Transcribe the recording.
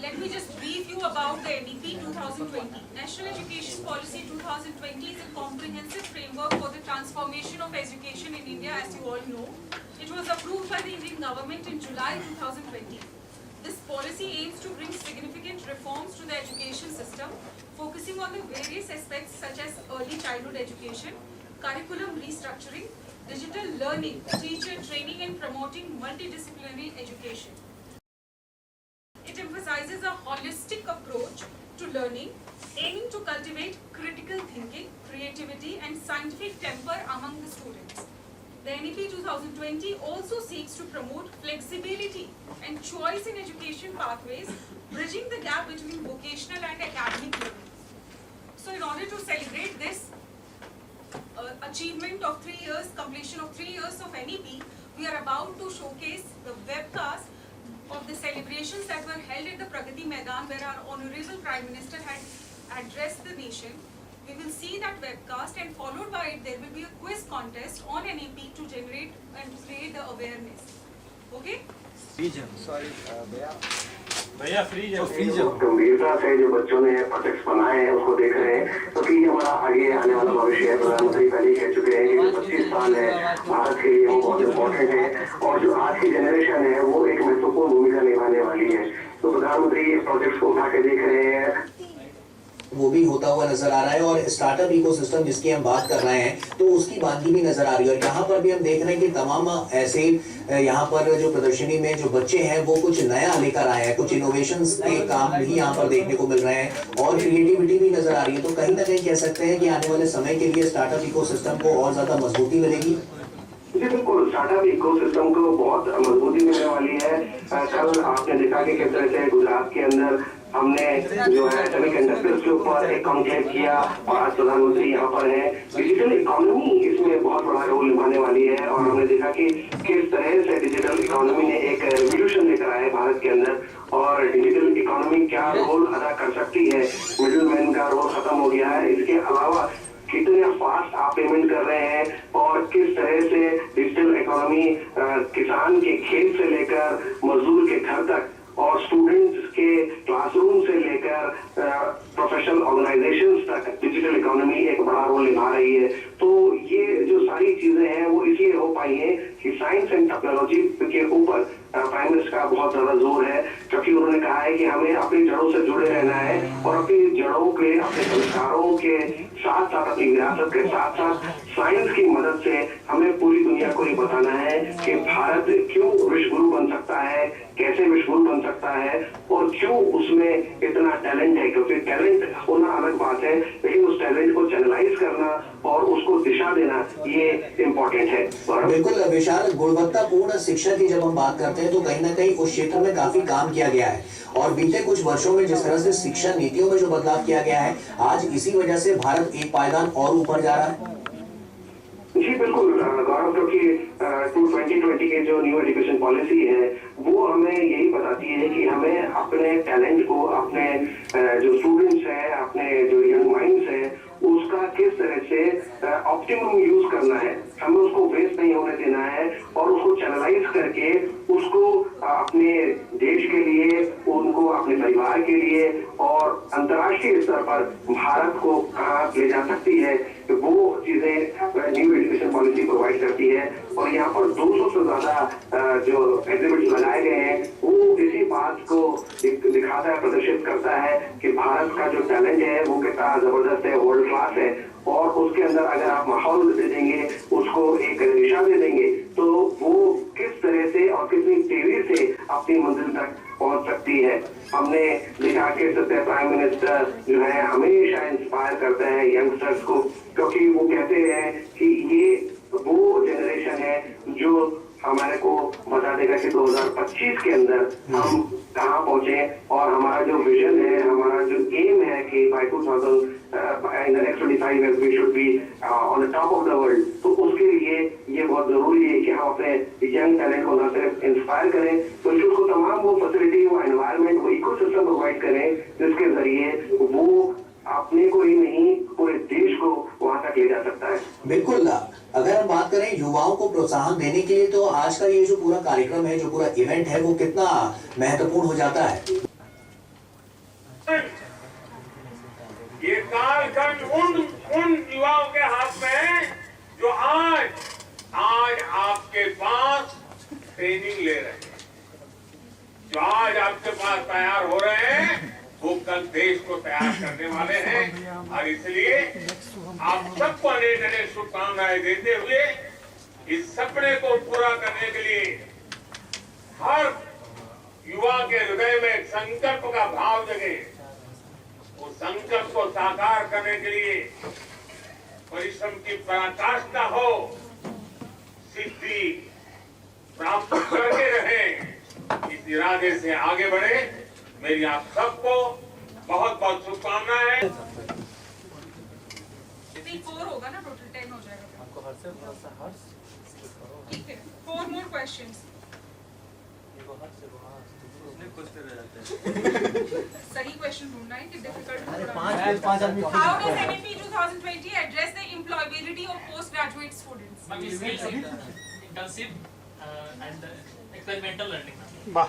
Let me just brief you about the NEP 2020. National Education Policy 2020 is a comprehensive framework for the transformation of education in India, as you all know. It was approved by the Indian government in July 2020. This policy aims to bring significant reforms to the education system, focusing on the various aspects such as early childhood education, curriculum restructuring, digital learning, teacher training, and promoting multidisciplinary education. It emphasizes a holistic approach to learning, aiming to cultivate critical thinking, creativity, and scientific temper among the students. The NEP 2020 also seeks to promote flexibility and choice in education pathways, bridging the gap between vocational and academic learning. So in order to celebrate this achievement of 3 years, completion of 3 years of NEP, we are about to showcase the webcast of the celebrations that were held at the Pragati Maidan, where our Honorable Prime Minister had addressed the nation. We will see that webcast, and followed by it there will be a quiz contest on NEP to generate and to create the awareness. Okay? Sorry, भैया freeze है गंभीरता से जो बच्चों ने projects बनाए हैं उसको देख रहे हैं, क्योंकि ये हमारा आगे आने वाला भविष्य है। प्रधानमंत्री पहले ही कह चुके हैं कि जो 25 साल है भारत के लिए वो बहुत इम्पोर्टेंट है, और जो आज की जनरेशन है वो एक महत्वपूर्ण भूमिका निभाने वाली है। तो प्रधानमंत्री इस प्रोजेक्ट्स को उठा के देख रहे हैं, वो भी होता हुआ नजर आ रहा है। और स्टार्टअप इकोसिस्टम जिसकी हम बात कर रहे हैं तो उसकी बांधी भी नजर आ रही है। और यहाँ पर भी हम देख रहे हैं कि तमाम ऐसे यहाँ पर जो प्रदर्शनी में जो बच्चे हैं वो कुछ नया लेकर आए हैं, कुछ इनोवेशंस के काम भी यहाँ पर देखने को मिल रहे हैं और क्रिएटिविटी भी नजर आ रही है। तो कहीं ना कहीं कह सकते हैं कि आने वाले समय के लिए स्टार्टअप इकोसिस्टम को और ज्यादा मजबूती मिलेगी। जी बिल्कुल, स्टार्टअप इकोसिस्टम को बहुत मजबूती मिलने वाली है। कल आपने देखा कि किस तरह से गुजरात के अंदर हमने जो है सेमीकंडक्टर्स के ऊपर एक कॉन्क्लेव किया, और आज प्रधानमंत्री यहाँ पर है। डिजिटल इकोनॉमी इसमें बहुत बड़ा रोल निभाने वाली है, और हमने देखा कि किस तरह से डिजिटल इकोनॉमी ने एक रिवॉल्यूशन लेकर आया है भारत के अंदर, और डिजिटल इकोनॉमी क्या रोल अदा कर सकती है। मिडिल मैन का रोल खत्म हो गया है। इसके अलावा कितने फास्ट आप पेमेंट कर रहे हैं, और किस तरह से डिजिटल इकोनॉमी किसान के खेत से लेकर मजदूर के घर तक, और स्टूडेंट्स के क्लासरूम से लेकर प्रोफेशनल ऑर्गेनाइजेशंस तक डिजिटल इकोनॉमी एक बड़ा रोल निभा रही है। तो ये जो सारी चीजें हैं वो इसलिए हो पाई हैं कि साइंस एंड टेक्नोलॉजी के ऊपर प्राइम मिनिस्टर का बहुत ज्यादा जोर है, क्योंकि उन्होंने कहा है कि हमें अपनी जड़ों से जुड़े रहना है, और अपनी जड़ों के, अपने संस्कारों के साथ साथ, अपनी विरासत के साथ साथ साइंस की मदद से हमें पूरी दुनिया को ये बताना है कि भारत क्यों विश्व गुरु बन सकता है, कैसे विश्व गुरु बन सकता है, और क्यों उसमें इतना टैलेंट है। क्योंकि टैलेंट होना अलग बात है, लेकिन उस टैलेंट को चैनलाइज करना और उसको दिशा देना ये इम्पोर्टेंट है। बिल्कुल विशाल, गुणवत्तापूर्ण शिक्षा की जब हम बात करते हैं तो कहीं ना कहीं उस क्षेत्र में काफी काम किया गया है, और बीते कुछ वर्षों में जिस तरह से शिक्षा नीतियों में जो बदलाव किया गया है, आज इसी वजह से भारत एक पायदान और ऊपर जा रहा है। जी बिल्कुल गौरव, क्योंकि 2020 की जो न्यू एजुकेशन पॉलिसी है वो हमें यही बताती है कि हमें अपने टैलेंट को, अपने जो स्टूडेंट्स हैं, अपने जो यंग माइंड्स हैं, उसका किस तरह से ऑप्टिमम यूज करना है। हमें उसको वेस्ट नहीं होने देना है, और उसको चैनलाइज करके उसको अपने देश के लिए, उनको अपने परिवार के लिए, और अंतर्राष्ट्रीय स्तर पर भारत को कहाँ ले जा सकती है, वो चीजें न्यू एजुकेशन पॉलिसी प्रोवाइड करती है। और यहाँ पर 200 से ज्यादा जो एग्जिबिट्स लगाए गए हैं वो इसी बात को दिखाता है, प्रदर्शित करता है कि भारत का जो टैलेंट है वो कितना जबरदस्त है, वर्ल्ड क्लास है। और उसके अंदर अगर आप माहौल दे देंगे, उसको एक दिशा दे देंगे, तो वो किस तरह से और कितनी तेजी से अपनी मंजिल तक पहुंच सकती है। हमने देखा कि प्राइम मिनिस्टर जो है हमेशा इंस्पायर करते हैं यंगस्टर्स को, क्योंकि वो कहते हैं कि ये वो जनरेशन है जो हमारे को बता देगा कि 2025 के अंदर हम कहाँ पहुंचे, और हमारा जो विजन है, हमारा जो एम है कि by 2000 in the next 25 years we should be on the top of the world। तो उसके लिए ये बहुत जरूरी है कि हम अपने यंग टैलेंट को न सिर्फ इंस्पायर करें, बल्कि उसको तमाम वो फैसिलिटी, वो एनवायरनमेंट, वो इकोसिस्टम प्रोवाइड करें जिसके जरिए वो अपने को ही नहीं पूरे देश को वहां तक ले जा सकता है। बिल्कुल, अगर हम बात करें युवाओं को प्रोत्साहन देने के लिए, तो आज का ये जो पूरा कार्यक्रम है, जो पूरा इवेंट है, वो कितना महत्वपूर्ण हो जाता है। युवाओं के हाथ में है जो आज आपके पास ट्रेनिंग ले रहे हैं, जो आज आपके पास तैयार हो रहे हैं, वो कल देश को तैयार करने वाले हैं। और इसलिए आप सबको अनेक अनेक शुभकामनाएं देते हुए इस सपने को पूरा करने के लिए हर युवा के हृदय में एक संकल्प का भाव जगे, उस संकल्प को साकार करने के लिए परिश्रम की पराकाष्ठा हो, सिद्धि प्राप्त करके रहें, इस इरादे से आगे बढ़े। मेरी आप सबको बहुत बहुत शुभकामनाएं। 4 होगा ना, टोटल 10 हो जाएगा। ठीक है, 4 more questions. सही क्वेश्चन ढूंढना है कि डिफिकल्ट ढूंढना है। How does NEP 2020 address the employability of postgraduate students? Internship and experimental learning. No.